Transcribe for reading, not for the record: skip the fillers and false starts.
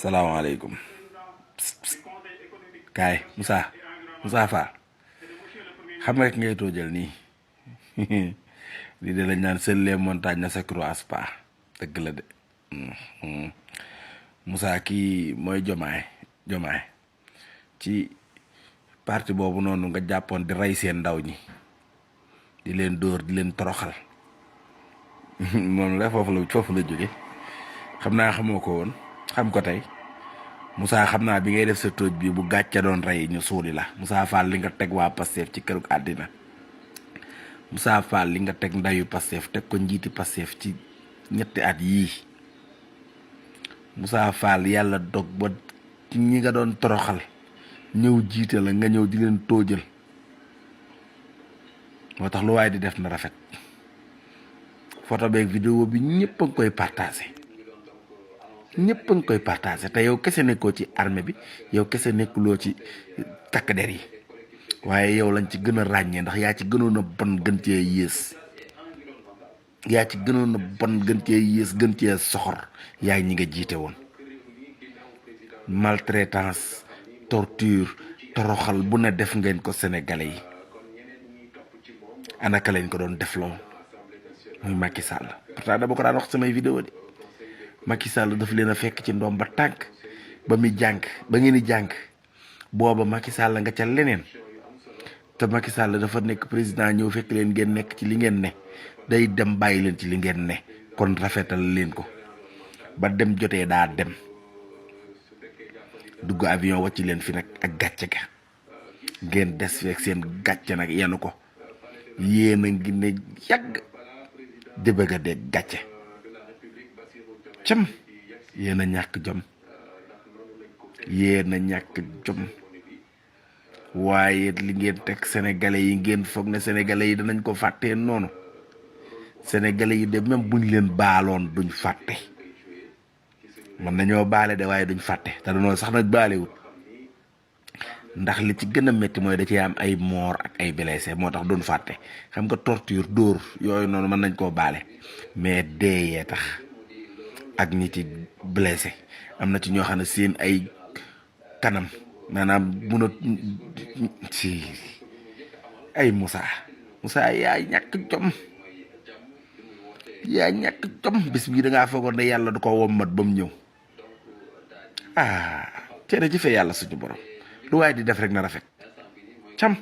salaamaaleykum. kaay Moussa Fall xam nga ngay toojal nii lii de lañ naan seules les montagnes ne s'écroissent pas dëgg la de. Moussa kii mooy jomaay ci parti boobu noonu nga jàppoon di rey seen ndaw ñi di leen dóor di leen toroxal noonu la foofu la jóge xam naa xamoo ko woon xam ko tey Moussa xam naa bi ngay def sa tóoj bi bu gàcce doon rey ñu suuli la Moussa Fall li nga teg waa Pastef ci kërug àddina Moussa Fall li nga teg ndayu Pastef teg ko njiiti Pastef ci ñetti at yii Moussa Fall yàlla dog ba ñi nga doon toroxal ñëw jiite la nga ñëw di leen tóojal moo tax lu waaye di def na rafet photo beeg vidéo bi ñëpp a ngi koy partagé te yow kese nekkoo ci armée bi yow kese nekkuloo ci takk der yi waaye yow lañ ci gën a ràññee ndax yaa ci gënoon a bon gën cee yées gën cee soxor yaa ñi nga jiite woon maltraitance torture toroxal bu ne def ngeen ko sénégalais yi anaka lañ ko doon defloo muy Macky Sall pourtant dama ko daan wax samay vidéo de Macky Sall daf leen a fekk ci ndoom ba tànk ba muy jàng ba ngeen di jàng booba Macky Sall nga ca leneen te Macky Sall dafa nekk président ñëw fekk leen ngeen nekk ci li ngeen ne day dem bàyyi leen ci li ngeen ne kon rafetal leen ko ba dem jotee daa dem dugg avion wàcc leen fi nag ak gàcce ga ngeen des feek seen gàcce nag yenu ko yéen a ngi ne yàgg di bëgg a dee gàcce cam yéen a ñàkk jom waaye li ngeen teg sénégalais yi ngeen foog ne sénégalais yi danañ ko fàttee noonu sénégalais yi de même buñ leen baaloon duñ fàtte mën nañoo baale de waaye duñ fàtte te dañoo sax nag baalewut ndax li ci gën a métti mooy da ci am ay mort ak ay blessé moo tax duñ fàtte xam nga torture dóor yooyu noonu mën nañ koo baale mais deeyee tax ak ñi ci blessé am na ci ñoo xam ne seen ay kanam maanaam mun a ci ay Moussa yaa ñàkk jom bis bii dangaa foogoon ne yàlla du ko wommat ba mu ñëw cere ji fe yàlla suñu borom lu waaye di def rek na rafet cam